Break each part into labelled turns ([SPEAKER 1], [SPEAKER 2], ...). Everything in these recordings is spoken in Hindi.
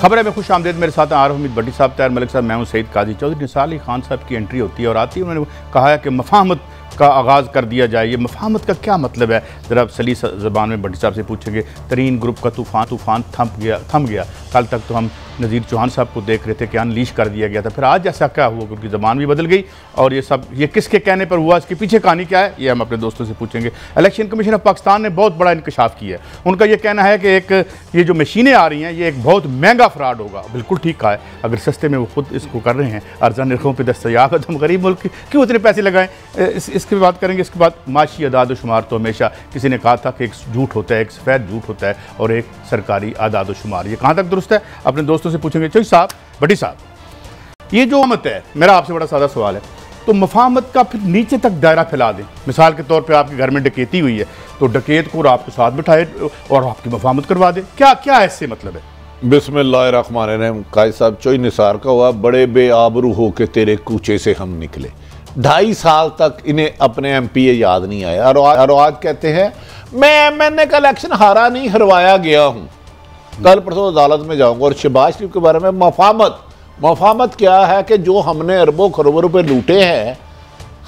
[SPEAKER 1] खबर है मैं खुश आमदेद। मेरे साथ आर हमीद भट्टी साहब, तैयार मलिक साहब, मैं हूं सईद काजी। चौधरी निसार अली खान साहब की एंट्री होती है और आती है, उन्होंने कहा है कि मफाहमत का आगाज़ कर दिया जाए। ये मफाहमत का क्या मतलब है, ज़रा आप सलीस ज़बान में भट्टी साहब से पूछेंगे। तरीन ग्रुप का तूफ़ान थम गया। कल तक तो हम नज़ीर चौहान साहब को देख रहे थे कि अनलीश कर दिया गया था, फिर आज ऐसा क्या हुआ? उनकी ज़बान भी बदल गई और ये किसके कहने पर हुआ, इसके पीछे कहानी क्या है, ये हम अपने दोस्तों से पूछेंगे। इलेक्शन कमीशन ऑफ पाकिस्तान ने बहुत बड़ा इंकशाफ किया है। उनका ये कहना है कि ये जो मशीनें आ रही हैं ये एक बहुत महंगा फ्रॉड होगा। बिल्कुल ठीक कहा है, अगर सस्ते में वो खुद इसको कर रहे हैं, अर्जा निरखों पर दस्तयाब है, तो हम गरीब मुल्क क्यों इतने पैसे लगाएं। इसकी बात करेंगे। इसके बाद माशी अदाद शुमार, तो हमेशा किसी ने कहा था कि एक झूठ होता है, एक सफ़ेद झूठ होता है और एक सरकारी आदाद शुमार, ये कहाँ तक दुरुस्त है, अपने दोस्तों से पूछेंगे। चौधरी साहब, भट्टी साहब, ये जो मत है, मेरा आपसे बड़ा सादा सवाल है, तो मफाहमत का फिर नीचे तक दायरा फैला दें। मिसाल के तौर पे आपके घर में डकैती हुई है तो डकैत को आपको साथ बिठाए और आपकी मफाहमत करवा दे, क्या ऐसे मतलब है?
[SPEAKER 2] बिस्मिल्लाहिर्रहमानिर्रहीम। काजी साहब, चौधरी निसार का हुआ, बड़े बेआबरू हो के तेरे कूचे से हम निकले। 2.5 साल तक इन्हें अपने MPA याद नहीं आया और आज कहते हैं मैं MNA का इलेक्शन हारा नहीं, हरवाया गया हूँ। कल परसों अदालत में जाऊँगा। और शहबाज शरीफ के बारे में मफाहमत क्या है कि जो हमने अरबों खरबों रुपए लूटे हैं,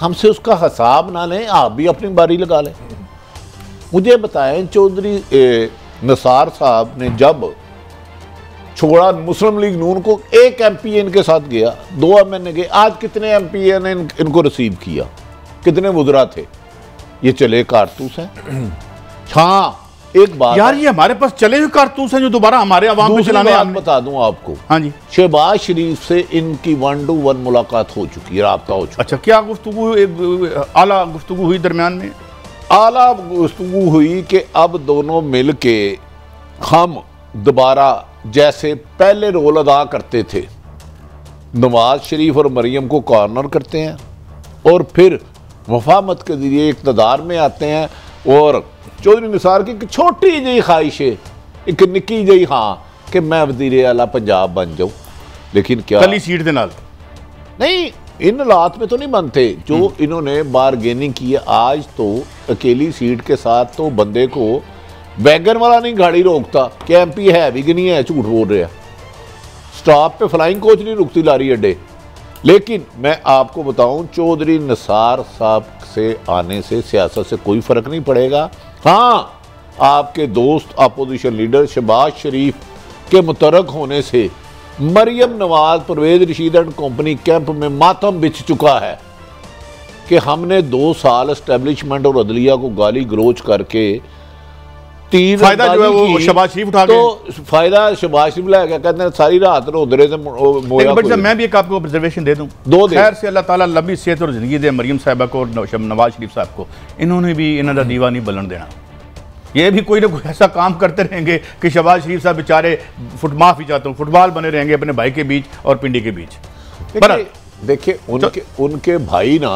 [SPEAKER 2] हमसे उसका हिसाब ना लें, आप भी अपनी बारी लगा लें। मुझे बताएं, चौधरी निसार साहब ने जब छोड़ा मुस्लिम लीग नून को, एक MPA इनके साथ गया, 2 MNA गए, आज कितने MPA ने इनको रिसीव किया, कितने वुज़रा थे? ये चले कारतूस हैं। हाँ, एक बात
[SPEAKER 1] यार, ये हमारे पास चले हुए कारतूस हैं जो दोबारा हमारे अवाम में चलाने।
[SPEAKER 2] बता दूं आपको,
[SPEAKER 1] हाँ जी,
[SPEAKER 2] शहबाज शरीफ से इनकी 1-to-1 मुलाकात हो चुकी है, राब्ता हो चुका।
[SPEAKER 1] अच्छा, क्या गुफ्तगू, आला गुफ्तगू हुई दरमियान में?
[SPEAKER 2] आला गुफ्तगू हुई कि अब दोनों मिल के हम दोबारा जैसे पहले रोल अदा करते थे, नवाज शरीफ और मरियम को कॉर्नर करते हैं और फिर मफाहमत के जरिए इक़्तिदार में आते हैं। और चौधरी निसार की एक छोटी जी ख्वाहिश है, एक निक्की जी, हाँ, कि मैं वज़ीर आला पंजाब बन जाऊँ, लेकिन क्या
[SPEAKER 1] कली सीट के नाल
[SPEAKER 2] नहीं, इन हालात में तो नहीं बनते जो इन्होंने बारगेनिंग की है। आज तो अकेली सीट के साथ तो बंदे को वैगन वाला नहीं गाड़ी रोकता कि MP है भी कि नहीं है, झूठ बोल रहे हैं। स्टॉप पे फ्लाइंग कोच नहीं रुकती लारी अड्डे। लेकिन मैं आपको बताऊं, चौधरी निसार साहब से आने से सियासत से कोई फर्क नहीं पड़ेगा। हाँ, आपके दोस्त अपोजिशन लीडर शहबाज शरीफ के मुतरक होने से Maryam Nawaz, Pervez Rashid and company camp में मातम बिछ चुका है कि हमने 2 साल एस्टेब्लिशमेंट और अदलिया को गाली गलोच करके
[SPEAKER 1] फायदा जो है वो शहबाज शरीफ उठा
[SPEAKER 2] तो फायदा शहबाज शरीफ ला गया। कहते हैं सारी रात रोदरे से मोया।
[SPEAKER 1] बट मैं भी एक आपको ऑब्जर्वेशन दे दूं, 2 खैर से अल्लाह ताला लंबी सेहत और जिंदगी दे मरियम साहिबा को और नवाज शरीफ साहब को। इन्होंने भी इन्होंने दीवा नहीं बलन देना। ये भी कोई ना कोई ऐसा काम करते रहेंगे कि शहबाज शरीफ साहब बेचारे माफी चाहता हूँ, फुटबॉल बने रहेंगे अपने भाई के बीच और पिंडी के बीच।
[SPEAKER 2] देखिए, उनके भाई ना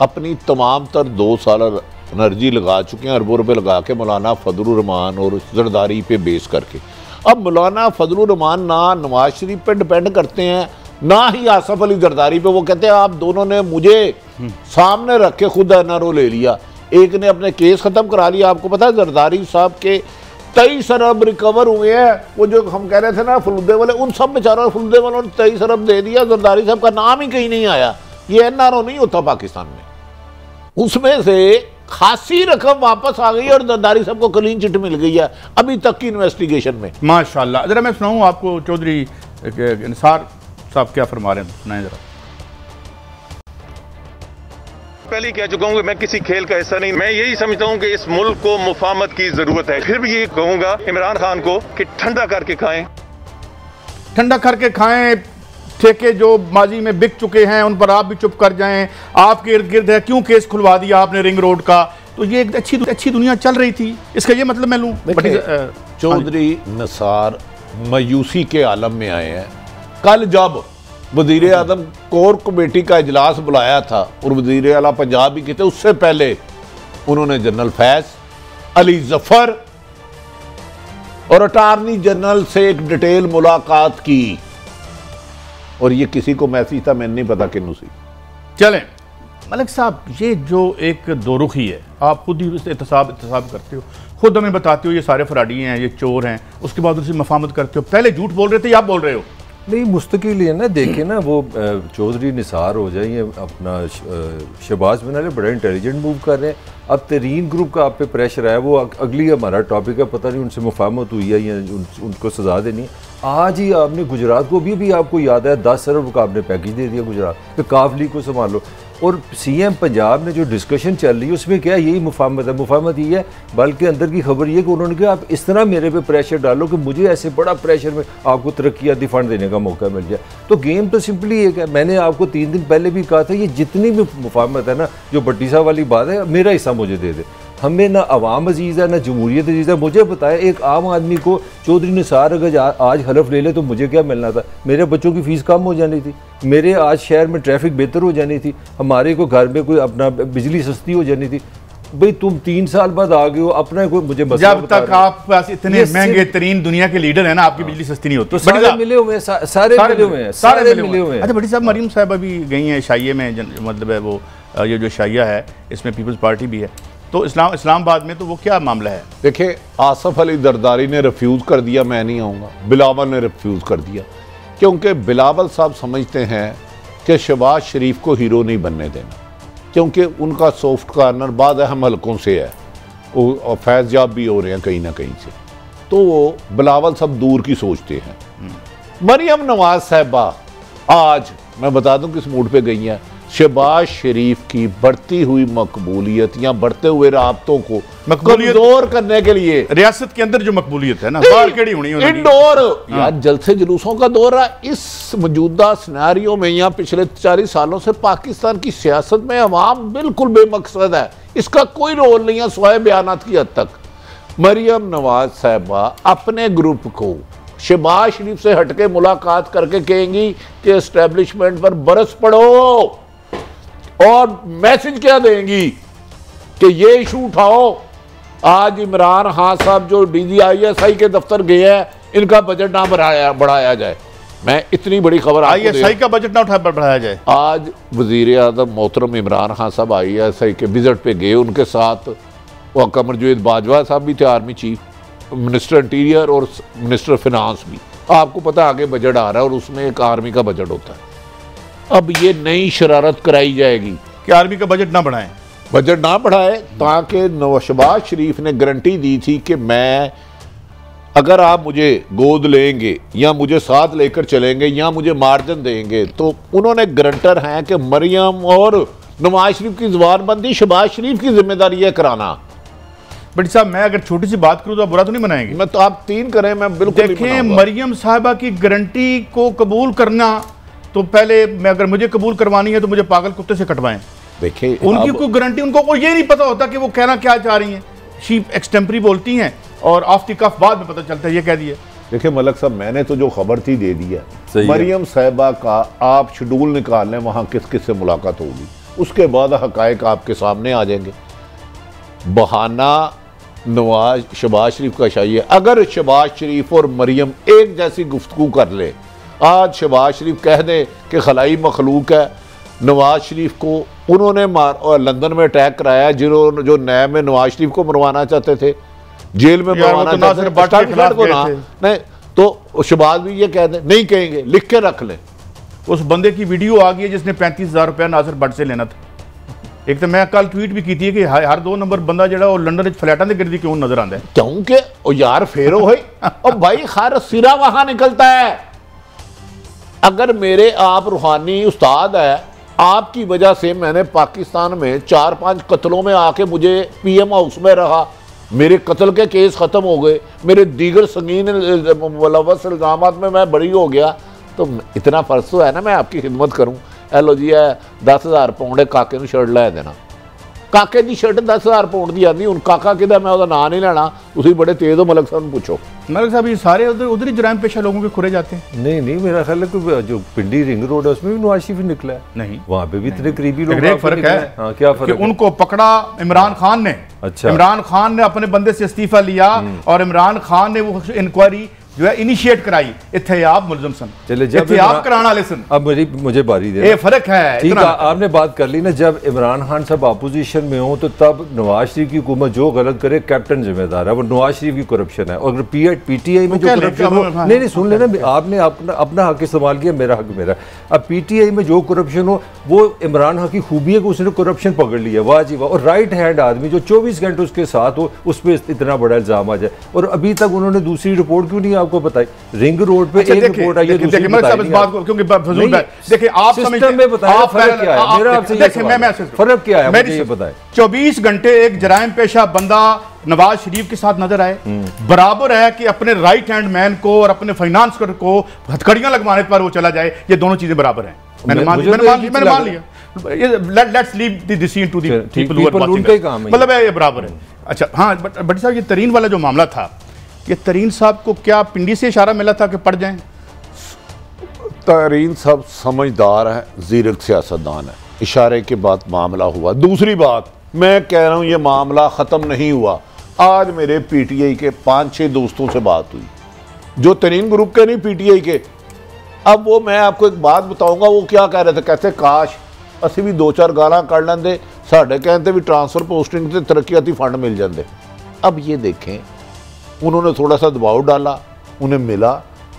[SPEAKER 2] अपनी तमाम तर 2 साल एनर्जी लगा चुके हैं, अरबों रुपए लगा के, मौलाना फजलुर रहमान और जरदारी पे बेस करके। अब मौलाना फजलुर रहमान ना नवाज शरीफ पे डिपेंड करते हैं, ना ही आसफ अली जरदारी पे। वो कहते हैं आप दोनों ने मुझे सामने रख के खुद NRO ले लिया, एक ने अपने केस खत्म करा लिया। आपको पता है जरदारी साहब के 23 अरब रिकवर हुए हैं। वो जो हम कह रहे थे ना फलूदे वाले, उन सब बेचारों फलूदे वालों ने 23 अरब दे दिया। जरदारी साहब का नाम ही कहीं नहीं आया। ये NRO नहीं होता पाकिस्तान में। उसमें से खासी रकम वापस आ गई और जरदारी साहब को क्लीन चिट मिल गई है अभी तक की इन्वेस्टिगेशन में।
[SPEAKER 1] माशाल्लाह। जरा मैं सुनाऊं आपको, चौधरी निसार साहब क्या फरमा रहे हैं, सुनाएं जरा।
[SPEAKER 3] पहले कह चुका हूँ कि मैं किसी खेल का हिस्सा नहीं। मैं यही समझता हूँ कि इस मुल्क को मुफाहमत की जरूरत है। फिर भी ये कहूँगा इमरान खान को कि ठंडा करके खाएं,
[SPEAKER 1] ठंडा करके खाएं। ठेके जो माजी में बिक चुके हैं उन पर आप भी चुप कर जाएं। आपके इर्द गिर्द है, क्यों केस खुलवा दिया आपने रिंग रोड का? तो ये एक अच्छी दुनिया चल रही थी, इसका ये मतलब मैं लूं।
[SPEAKER 2] चौधरी निसार मायूसी के आलम में आए हैं। कल जब वज़ीर आज़म कोर कमेटी का इजलास बुलाया था और वज़ीर आला पंजाब भी कहते, उससे पहले उन्होंने जनरल फैज अली जफर और अटारनी जनरल से एक डिटेल मुलाकात की। और ये किसी को मैसेज था, मैंने नहीं पता किन्नू सी।
[SPEAKER 1] चलें, मलिक साहब, ये जो एक दोरुखी है, आप खुद ही एहतसाब करते हो, खुद हमें बताते हो ये सारे फराडी हैं, ये चोर हैं, उसके बाद उनसे मफामत करते हो। पहले झूठ बोल रहे थे या आप बोल रहे हो?
[SPEAKER 4] नहीं, मुस्तकिल है ना, देखें ना, वो चौधरी निसार हो जाए, ये अपना शहबाज बना ले, बड़ा इंटेलिजेंट मूव कर रहे हैं। अब तरीन ग्रुप का आप पे प्रेशर आया, वो अगली हमारा टॉपिक है, पता नहीं उनसे मुफाहमत हुई है या उनको सजा देनी है। आज ही आपने गुजरात को भी आपको याद है 10 अरब का आपने पैकेज दे दिया गुजरात तो काफली को संभालो। और सीएम पंजाब में जो डिस्कशन चल रही है उसमें क्या यही मुफाहमत है, मुफाहमत ये है, बल्कि अंदर की खबर ये कि उन्होंने कहा आप इस तरह मेरे पे प्रेशर डालो कि मुझे ऐसे बड़ा प्रेशर में आपको तरक्याती फंड देने का मौका मिल जाए। तो गेम तो सिंपली एक है, मैंने आपको 3 दिन पहले भी कहा था, ये जितनी भी मुफाहमत है ना, जो भट्टी साहब वाली बात है, मेरा हिस्सा मुझे दे दे। हमें ना अवाम अजीज़ है ना जमहूरियत अजीज़ है। मुझे बताया एक आम आदमी को चौधरी निसार अगर आज हलफ ले ले तो मुझे क्या मिलना था? मेरे बच्चों की फ़ीस कम हो जानी थी, मेरे आज शहर में ट्रैफिक बेहतर हो जानी थी, हमारे को घर में कोई अपना बिजली सस्ती हो जानी थी। भाई तुम 3 साल बाद आ गए हो, अपना कोई मुझे
[SPEAKER 1] जब तक आप पास इतने महंगे तरीन दुनिया के लीडर है ना, आपकी बिजली सस्ती नहीं होती।
[SPEAKER 4] तो सारे मिले हुए हैं, सारे मिले हुए हैं, सारे मिले हुए हैं।
[SPEAKER 1] अच्छा भट्टी साहब, मरीम साहब अभी गई हैं शाइये में, मतलब है वो ये जो शाइया है इसमें पीपल्स पार्टी भी है, तो इस्लामाबाद में तो वो क्या मामला है?
[SPEAKER 2] देखिए, आसफ अली दरदारी ने रिफ्यूज़ कर दिया, मैं नहीं आऊँगा। बिलावल ने रिफ्यूज़ कर दिया, क्योंकि बिलावल साहब समझते हैं कि शहबाज शरीफ को हीरो नहीं बनने देना, क्योंकि उनका सॉफ्ट कार्नर बाद अहम हलकों से है, वो फैज़याब भी हो रहे हैं कहीं ना कहीं से, तो वो बिलावल सब दूर की सोचते हैं। मरियम नवाज साहबा आज मैं बता दूं किस मूड पे गई हैं। शहबाज शरीफ की बढ़ती हुई मकबूलियत या बढ़ते हुए राब्तों को कमजोर करने के लिए,
[SPEAKER 1] रियासत के अंदर जो मकबूलियत है ना, बाहर केड़ी होनी है
[SPEAKER 2] इंडोर या जलसे जुलूसों का दौर है। इस मौजूदा सिनेरियो में या पिछले 40 सालों से पाकिस्तान की सियासत में अवाम बिल्कुल बेमकसद है, इसका कोई रोल नहीं है स्वाय बयानात की हद तक। मरियम नवाज साहबा अपने ग्रुप को शहबाज शरीफ से हटके मुलाकात करके कहेंगी कि एस्टेब्लिशमेंट पर बरस पड़ो, और मैसेज क्या देंगी कि ये इशू उठाओ। आज इमरान खान साहब जो DGISI के दफ्तर गए हैं, इनका बजट ना बढ़ाया जाए। मैं इतनी बड़ी खबर,
[SPEAKER 1] ISI का बजट ना बढ़ाया जाए।
[SPEAKER 2] आज वजीर आज़म मोहतरम इमरान खान साहब ISI के विजिट पे गए, उनके साथ वो कमरजावेद बाजवा साहब भी थे, आर्मी चीफ, मिनिस्टर इंटीरियर और मिनिस्टर फिनांस भी। आपको पता आगे बजट आ रहा है और उसमें एक आर्मी का बजट होता है। अब ये नई शरारत कराई जाएगी
[SPEAKER 1] कि आर्मी का बजट ना बढ़ाएं,
[SPEAKER 2] बजट ना बढ़ाए, ताकि शहबाज शरीफ ने गारंटी दी थी कि मैं, अगर आप मुझे गोद लेंगे या मुझे साथ लेकर चलेंगे या मुझे मार्जिन देंगे, तो उन्होंने गारंटर हैं कि मरियम और नवाज शरीफ की जुबानबंदी शहबाज शरीफ की जिम्मेदारी है कराना।
[SPEAKER 1] बट साहब, मैं अगर छोटी सी बात करूं तो आप बुरा तो नहीं बनाएंगे?
[SPEAKER 2] मैं तो आप 3 करें, मैं बिल्कुल
[SPEAKER 1] देखें, मरियम साहिबा की गारंटी को कबूल करना, तो पहले मैं अगर मुझे कबूल करवानी है तो मुझे पागल कुत्ते से कटवाएं।
[SPEAKER 2] देखिए,
[SPEAKER 1] उनकी कोई गारंटी, उनको ये नहीं पता होता कि वो कहना क्या चाह रही हैं। शीप एक्सटेम्परी बोलती हैं और ऑफ द कफ बाद में पता चलता है ये कह दिया।
[SPEAKER 2] देखिए मलक साहब, मैंने तो जो खबर थी दे दी है। मरियम साहिबा का आप शेड्यूल निकाल लें, वहाँ किस किस से मुलाकात होगी, उसके बाद हकायक आपके सामने आ जाएंगे। बहाना शहबाज शरीफ का चाहिए। अगर शहबाज शरीफ और मरियम एक जैसी गुफ्तगू कर ले, आज शहबाज शरीफ कह दे कि खलाई मखलूक है, नवाज शरीफ को उन्होंने और लंदन में अटैक कराया, जिन्होंने जो नैब में नवाज शरीफ को मरवाना चाहते थे, जेल में मरवाना चाहते थे, नहीं तो शहबाज भी ये कह दे, नहीं कहेंगे, लिख के रख लें।
[SPEAKER 1] उस बंदे की वीडियो आ गई है जिसने 35,000 रुपया नासिर भट्ट से लेना था। एक तो मैं कल ट्वीट भी की थी कि हर 2 नंबर बंदा जो वो लंदन फ्लैटा से गिरदी क्यों नजर आता है,
[SPEAKER 2] क्योंकि यार फेरो है और भाई हर सिरा वहां निकलता है। अगर मेरे आप रूहानी उस्ताद है, आपकी वजह से मैंने पाकिस्तान में 4-5 कत्लों में आके मुझे PM हाउस में रहा, मेरे कत्ल के केस ख़त्म हो गए, मेरे दीगर संगीन मुलव्वस इल्ज़ामात में मैं बरी हो गया, तो इतना फ़र्ज तो है ना मैं आपकी खिदमत करूँ। एलो जी है 10,000 पाउंड है, काके नूं शर्ट लै देना, काके दी शर्ट 10,000 पाउंड दी आती। हुण काका किदा, मैं उसका नाम नहीं लेना, तुसीं बड़े तेज हो, मलक साहब पूछो।
[SPEAKER 1] मलक साहब, ये सारे उधर ही जराइम पेशा लोगों के खुरे जाते हैं।
[SPEAKER 4] नहीं, मेरा ख्याल है कि जो पिंडी रिंग रोड है उसमें भी नवाज शरीफ निकला है।
[SPEAKER 1] नहीं,
[SPEAKER 4] वहाँ पे भी इतने करीबी लोग।
[SPEAKER 1] एक फर्क है।
[SPEAKER 4] हाँ, क्या फर्क?
[SPEAKER 1] उनको पकड़ा इमरान खान ने। अच्छा, इमरान खान ने अपने बंदे से इस्तीफा लिया और इमरान खान ने वो इंक्वायरी जो है इनिशिएट कराई, इत्थे आप मुलजम सन,
[SPEAKER 4] चले जब
[SPEAKER 1] इत्थे आप कराने वाले सन।
[SPEAKER 4] अब मुझे बारी दे,
[SPEAKER 1] ये फर्क है।
[SPEAKER 4] ठीक है, आपने बात कर ली ना, जब इमरान खान साहब अपोजिशन में हो तो तब नवाज शरीफ की हुकूमत जो गलत करे कैप्टन जिम्मेदार है, वो नवाज शरीफ की करप्शन है। और अगर पीटीआई में जो करप्शन हो, नहीं सुन लेना, आपने अपना हक इस्तेमाल किया, मेरा हक मेरा। अब पीटीआई में जो करप्शन हो वो इमरान खान की खूबी है कि उसने करप्शन पकड़ लिया, वाह जी वाह। और राइट हैंड आदमी जो 24 घंटे उसके साथ हो, उस पर इतना बड़ा इल्जाम आ जाए। और अभी तक उन्होंने दूसरी रिपोर्ट क्यों नहीं आपको बताई? रिंग रोड पे एक रिपोर्ट आई है, दूसरी
[SPEAKER 1] देखिए आप
[SPEAKER 4] सिस्टम में बताया फर्क क्या है, मेरा आपसे ये सवाल है, फर्क क्या है मुझे ये बताएं।
[SPEAKER 1] 24 घंटे एक जराइम पेशा बंदा नवाज शरीफ के साथ नजर आए, बराबर है कि अपने राइट हैंड मैन को और अपने फाइनेंस को हथकड़ियां लगवाने पर वो चला जाए, ये दोनों चीजें बराबर हैं। मैंने मान लिया, let's leave the scene to the people who are watching, मतलब ये बराबर है। अच्छा हाँ, बट साहब ये तरीन वाला जो मामला था, ये तरीन साहब को क्या पिंडी से इशारा मिला था कि पढ़ जाएं?
[SPEAKER 2] तरीन साहब समझदार है, जीरक सियासतदान है, इशारे के बाद मामला हुआ। दूसरी बात मैं कह रहा हूं, ये मामला ख़त्म नहीं हुआ। आज मेरे पीटीआई के 5-6 दोस्तों से बात हुई, जो तरीन ग्रुप के नहीं, पीटीआई के। अब वो मैं आपको एक बात बताऊंगा, वो क्या कह रहे थे, कहते काश असी भी 2-4 गालां कढ़ लेंदे, साढ़े कहते भी ट्रांसफर पोस्टिंग से तरक्याती फंड मिल जाते। अब ये देखें, उन्होंने थोड़ा सा दबाव डाला, उन्हें मिला,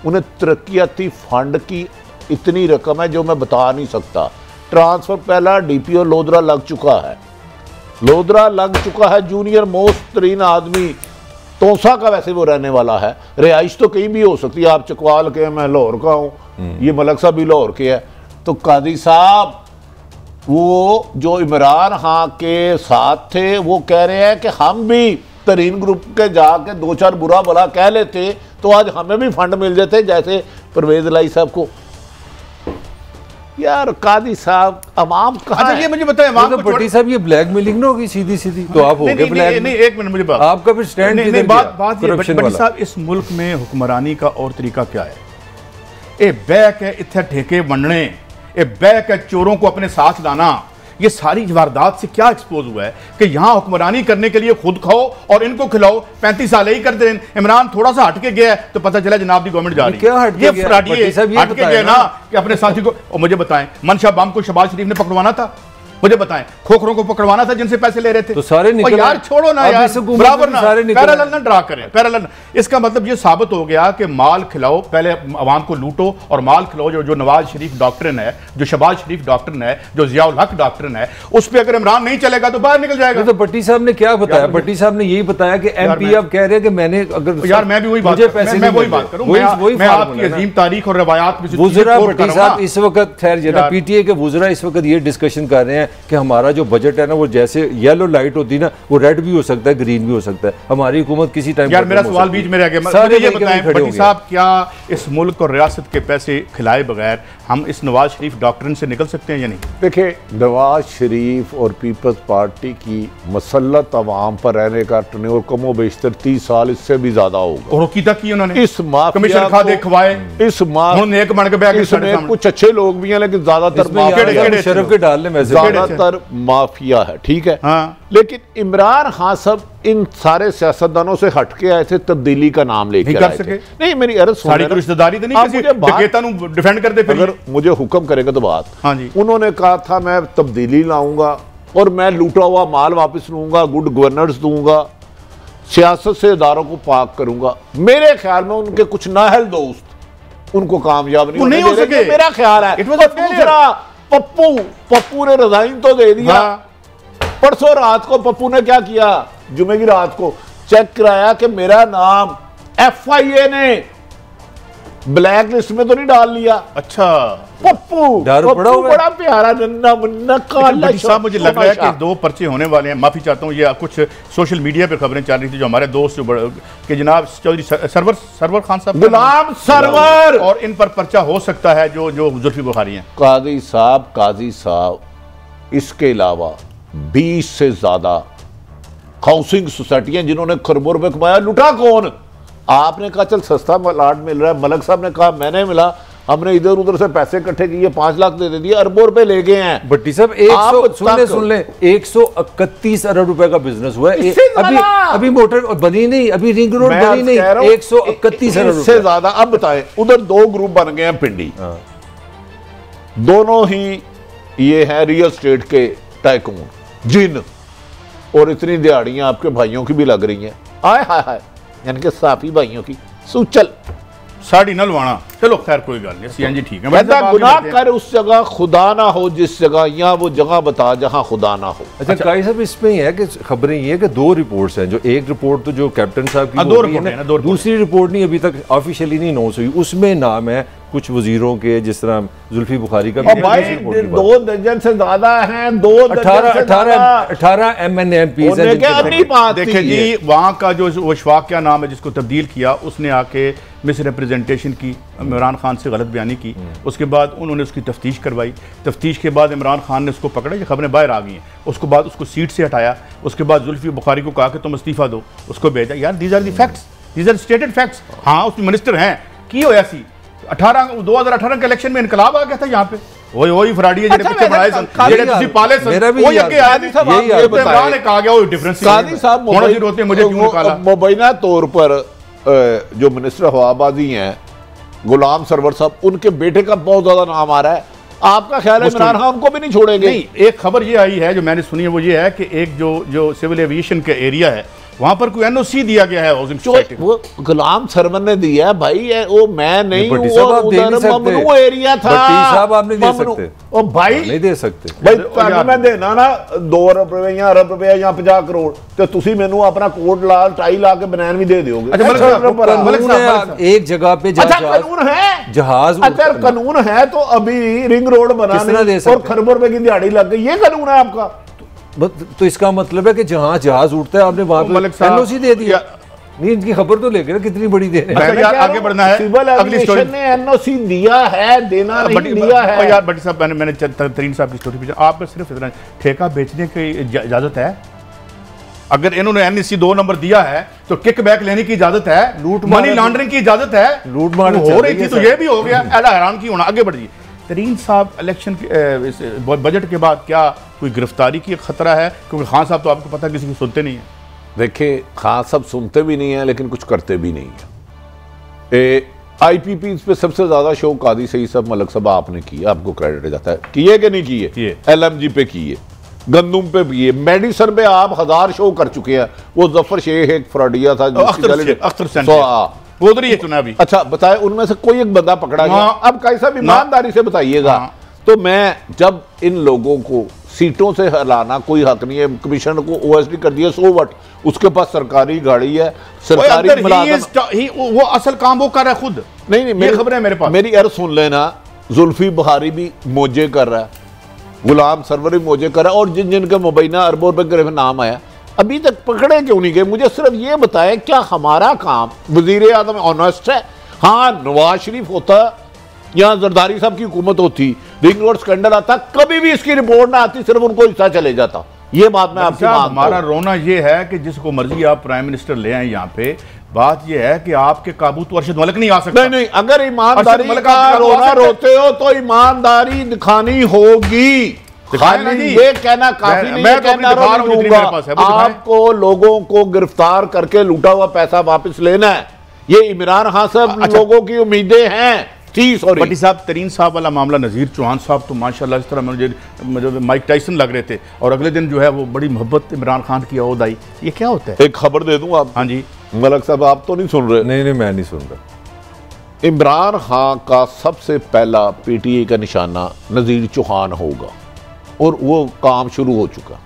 [SPEAKER 2] उन्हें तरक्याती फंड की इतनी रकम है जो मैं बता नहीं सकता। ट्रांसफर पहला डीपीओ लोधरा लग चुका है, लोधरा लग चुका है, जूनियर मोस्ट तरीन आदमी, तोसा का वैसे वो रहने वाला है, रिहाइश तो कहीं भी हो सकती है, आप चकवाल के, मैं लाहौर का हूँ, ये मलक साहब भी लाहौर के है। तो कादी साहब वो जो इमरान खान के साथ थे, वो कह रहे हैं कि हम भी तरीन ग्रुप के जाके 2-4 बुरा भला कह लेते तो आज हमें भी फंड मिल जाते, जैसे परवेज लाई साहब को। यार कादी साहब, अवाम कहाँ है?
[SPEAKER 1] ये मुझे बताएं,
[SPEAKER 4] तो भट्टी साहब ये ब्लैकमेलिंग ना होगी सीधी सीधी, तो आप हो गए ब्लैक।
[SPEAKER 1] नहीं, एक मिनट मुझे बात,
[SPEAKER 4] आपका फिर स्टैंड
[SPEAKER 1] नहीं, बात भट्टी साहब, इस मुल्क में हुक्मरानी का और तरीका क्या है? ए बैक है इत्थे ठेके वंडने, ए बैक है चोरों को अपने साथ लाना। ये सारी वारदात से क्या एक्सपोज हुआ है कि यहाँ हुक्मरानी करने के लिए खुद खाओ और इनको खिलाओ। 35 साल ही करते हैं। इमरान थोड़ा सा हटके गया है तो पता चला जनाब दी गवर्नमेंट जा रही है।
[SPEAKER 4] क्या हटके
[SPEAKER 1] गया ना कि अपने साथी को, और मुझे बताएं, मनशा बम को शहबाज शरीफ ने पकड़वाना था, मुझे बताएं, खोखरों को पकड़वाना था जिनसे पैसे ले रहे थे,
[SPEAKER 4] तो सारे निकल।
[SPEAKER 1] यार छोड़ो ना यार, बराबर ना, पैरेलल ना ड्रा करें, पैरेलल। इसका मतलब ये साबित हो गया कि माल खिलाओ, पहले अवाम को लूटो और माल खिलाओ। जो नवाज शरीफ डॉक्ट्रिन है, जो शहबाज शरीफ डॉक्ट्रिन है, जो जियाउल हक डॉक्ट्रिन है, उस पर अगर इमरान नहीं चलेगा तो बाहर निकल जाएगा।
[SPEAKER 4] तो भट्टी साहब ने क्या बताया? भट्टी साहब ने यही बताया कि एमपी अब कह रहे हैं कि मैंने, अगर
[SPEAKER 1] यार मैं भी वही बात, मैं वही बात करूं, मैं आपकी अजीम तारीख और रवायात में
[SPEAKER 4] वुज़रा, भट्टी साहब इस वक्त खैर जना पीटीए के वुज़रा इस वक्त ये डिस्कशन कर रहे हैं कि हमारा जो बजट है ना, वो जैसे येलो लाइट होती है ना, वो रेड भी हो सकता है, ग्रीन भी हो सकता है। हमारी हुकूमत किसी टाइम, यार
[SPEAKER 1] मेरा सवाल बीच में रह गया, मुझे ये बताएं भट्टी साहब, क्या इस मुल्क और रियासत के पैसे खिलाए बगैर हम इस नवाज शरीफ डॉक्ट्रिन से निकल सकते हैं या नहीं?
[SPEAKER 2] देखिए, नवाज शरीफ और पीपल्स पार्टी की मसल्लत अवाम पर रहने का टर्नओवर कमो बेशतर 30 साल, इससे भी ज्यादा होगा।
[SPEAKER 1] और कीता की उन्होंने
[SPEAKER 2] इस
[SPEAKER 1] कमीशन खा देखवाए,
[SPEAKER 2] इस एक बन के कुछ अच्छे लोग भी हैं, लेकिन ज्यादातर
[SPEAKER 4] शरफ के डालने में
[SPEAKER 2] ज्यादातर माफिया है, ठीक है।
[SPEAKER 1] हाँ।
[SPEAKER 2] लेकिन इमरान खान सब इन सारे सियासतदानों से हटके आए थे, तब्दीली का नाम लेकर आए थे। नहीं, मेरी अर्ज सुन,
[SPEAKER 1] रिश्तेदारी तो नहीं, डिफेंड करते फिर।
[SPEAKER 2] अगर मुझे हुक्म करेगा तो बात।
[SPEAKER 1] हाँ जी।
[SPEAKER 2] उन्होंने कहा था मैं तब्दीली लाऊंगा और मैं लूटा हुआ माल वापस लूंगा, गुड गवर्नेंस दूंगा, सियासत से इदारों को पाक करूंगा। मेरे ख्याल में उनके कुछ नाअहल दोस्त उनको कामयाब नहीं
[SPEAKER 1] हो सके,
[SPEAKER 2] मेरा ख्याल है। पप्पू ने रिजाइन तो दे दिया। परसों रात को पप्पू ने क्या किया, जुमे की रात को चेक कराया कि मेरा नाम FIA ने ब्लैक लिस्ट में तो नहीं डाल लिया।
[SPEAKER 1] अच्छा,
[SPEAKER 2] पप्पू बड़ा प्यारा नन्ना मुन्ना काला
[SPEAKER 1] साहब। मुझे लग रहा है कि 2 पर्चे होने वाले हैं। माफी चाहता हूँ, ये कुछ सोशल मीडिया पे खबरें चल रही थी जो हमारे दोस्त कि जनाब चौधरी सरवर खान साहब,
[SPEAKER 2] गुलाम सरवर,
[SPEAKER 1] और इन पर पर्चा हो सकता है जो जुल्फी बुखारी हैं।
[SPEAKER 2] काजी साहब, इसके अलावा 20 से ज्यादा हाउसिंग सोसाइटियां जिन्होंने खरबों रुपए कमाया, लुटा कौन? आपने कहा चल सस्ता प्लाट मिल रहा है, मलक साहब ने कहा मैंने मिला, हमने इधर उधर से पैसे इकट्ठे किए, 5 लाख दे दिए, अरबों रुपए ले गए हैं।
[SPEAKER 4] भट्टी साहब सुन ले 131 अरब रुपए का बिजनेस हुआ है अभी मोटर बनी नहीं, अभी रिंग रोड बनी नहीं, 131 अरब
[SPEAKER 2] से ज्यादा। अब बताएं, उधर 2 ग्रुप बन गए हैं पिंडी, दोनों ही ये है रियल स्टेट के टाइकून जिन, और इतनी दिहाड़ियां आपके भाइयों की भी लग रही हैं। आय हाय हाय, यानी कि साफी भाइयों की सूचल
[SPEAKER 1] साड़ी न लवाना। चलो खैर कोई गल नहीं, सीएनजी ठीक है।
[SPEAKER 2] कहता गुनाह कर उस जगह खुदा ना हो जिस जगह, या वो जगह बता जहां खुदा ना हो।
[SPEAKER 4] अच्छा काई साहब, इसमें ही है कि खबरें ये है कि 2 रिपोर्ट्स हैं, जो एक रिपोर्ट तो जो कैप्टन साहब की
[SPEAKER 1] दो रिपोर्ट है ना,
[SPEAKER 4] दूसरी रिपोर्ट नहीं अभी तक ऑफिशियली नहीं अनाउंस हुई, उसमें नाम है कुछ वजीरों के, जिस तरह जुल्फी बुखारी का।
[SPEAKER 2] भाई 2 दर्जन से ज्यादा हैं,
[SPEAKER 4] 18 MNMP।
[SPEAKER 1] देखिए जी, वहाँ का जो वशफाक क्या नाम है जिसको तब्दील किया, उसने आके मिस रिप्रेजेंटेशन की, इमरान खान से गलत बयानी की, उसके बाद उन्होंने उसकी तफ्तीश करवाई, तफ्तीश के बाद इमरान खान ने उसको पकड़ा, ये खबरें बाहर आ गई हैं, उसके बाद उसको सीट से हटाया, उसके बाद जुल्फी बुखारी को कहा कि तुम इस्तीफा दो, उसको भेजा। यार these are the facts, these are stated facts. हाँ उसमें मिनिस्टर हैं की हो ऐसी 2018 के इलेक्शन में इनकलाब आ गया था यहाँ पे, वही फराडी है जिन्हें पीछे बढ़ाए सन, जेडे तुसी पाले सन,
[SPEAKER 4] मेरा भी
[SPEAKER 1] वो ये के आदि सब ये तो इमरान ने कहा गया वो डिफरेंस
[SPEAKER 2] कादी साहब
[SPEAKER 1] होना जरूरत होती है, मुझे क्यों निकाला।
[SPEAKER 2] मुबैना तौर पर जो मिनिस्टर हवाबाजी हैं गुलाम सरवर साहब, उनके बेटे का बहुत ज्यादा नाम आ रहा है। आपका ख्याल है इमरान खान उनको भी नहीं छोड़ेंगे?
[SPEAKER 1] नहीं, एक खबर ये आई है जो मैंने सुनी है, वो ये है कि एक जो सिविल एविएशन का एरिया है वहां पर कोई एनओसी दिया गया है हाउसिंग सोसाइटी,
[SPEAKER 2] वो गुलाम सरवर ने दिया भाई है, वो मैं नहीं हूं,
[SPEAKER 4] उधर
[SPEAKER 2] ममनू एरिया था।
[SPEAKER 4] साहब आप नहीं दे सकते,
[SPEAKER 2] ओ भाई
[SPEAKER 4] नहीं दे सकते
[SPEAKER 2] भाई, मैं देना ना 2 अरब रुपए या अरब रुपए या 50 करोड़, तो तुसी मैनू अपना कोट ला टाई ला के बनैन भी दे दोगे।
[SPEAKER 4] एक जगह पे
[SPEAKER 2] कानून है,
[SPEAKER 4] जहाज
[SPEAKER 2] अच्छा कानून है, तो अभी रिंग रोड बनाना और खरबों रुपए की दिहाड़ी लग गई, ये कानून है आपका?
[SPEAKER 4] तो इसका मतलब है कि जहां जहाज उठता है आपने वहां पे एनओसी दे दिया। नहीं, इनकी खबर तो लेके ना कितनी बड़ी दे रहे हैं।
[SPEAKER 1] आगे बढ़ना है,
[SPEAKER 2] सिविल एविएशन ने एनओसी दिया है, देना नहीं दिया है।
[SPEAKER 1] यार बड़ी साहब, मैंने तरीन साहब की स्टोरी पूछा, आपको सिर्फ इतना ठेका बेचने की इजाजत है? अगर इन्होंने एनएससी 2 नंबर दिया है तो किक बैक लेने की इजाजत है, लूट मनी लॉन्ड्रिंग की इजाजत है,
[SPEAKER 4] लूट मार
[SPEAKER 1] हो रही थी तो ये भी हो गया। ऐसा हैरान की होना। आगे बढ़िए तरीन साहब, इलेक्शन बजट के बाद क्या कोई गिरफ्तारी की खतरा है? क्योंकि खान साहब तो आपको पता किसी को सुनते नहीं है।
[SPEAKER 2] देखिए खान साहब सुनते भी नहीं है लेकिन कुछ करते भी नहीं है। IPP पे सबसे ज्यादा शो कादी सही साहब, मलक साहब आपने किया, आपको क्रेडिट जाता है। किए कि नहीं किए? LMG पे किए, गंदुम पे किए, मेडिसन पे आप 1000 शो कर चुके हैं। वो जफर शेख एक फ्रॉडिया था, उधर ही चुना भी। अच्छा बताए, उनमें से कोई एक बंदा पकड़ा गया? अब कई साहब ईमानदारी से बताइएगा। तो मैं जब इन लोगों को सीटों से हलाना कोई हक नहीं है, कमिश्नर को OSD कर दिया, सो वट, उसके पास सरकारी गाड़ी है, सरकारी
[SPEAKER 1] वो असल काम वो कर रहा है खुद। नहीं खबरें मेरे पास,
[SPEAKER 2] मेरी अर्ज सुन लेना। जुल्फी बुखारी भी मोजे कर रहा है, गुलाम सरवर भी मोजे कर रहा है, और जिन जिनके मुबैना अरबों रुपए के नाम आया अभी तक पकड़े क्यों नहीं गए? मुझे सिर्फ ये बताएं, क्या हमारा काम वजीर आज़म ऑनेस्ट है? हाँ, नवाज शरीफ होता या जरदारी साहब की हुकूमत होती, रिंग रोड स्कैंडल आता, कभी भी इसकी रिपोर्ट ना आती, सिर्फ उनको हिस्सा चले जाता। ये बात मैं आपसे मानता हूं।
[SPEAKER 1] हमारा रोना ये है कि जिसको मर्जी आप प्राइम मिनिस्टर ले आए यहाँ पे, बात ये है कि आपके काबू तो अरशद मलिक नहीं आ सकता।
[SPEAKER 2] नहीं, अगर ईमानदारी का रोना रोते हो तो ईमानदारी दिखानी होगी। ये कहना काफी नहीं है, कहना आपको लोगों को गिरफ्तार करके लूटा हुआ पैसा वापस लेना है। ये इमरान खान साहब लोगों की उम्मीदें हैं।
[SPEAKER 1] भट्टी साहब, तरीन साहब वाला मामला, नज़ीर चौहान साहब तो माशाल्लाह इस तरह मुझे माइक टाइसन लग रहे थे, और अगले दिन जो है वो बड़ी मोहब्बत इमरान खान की ओद आई। ये क्या होता है?
[SPEAKER 2] एक खबर दे दूं आप?
[SPEAKER 1] हाँ जी
[SPEAKER 2] मलक साहब, आप तो नहीं सुन रहे?
[SPEAKER 4] नहीं मैं नहीं सुन रहा।
[SPEAKER 2] इमरान खान का सबसे पहला PTI का निशाना नज़ीर चौहान होगा, और वो काम शुरू हो चुका।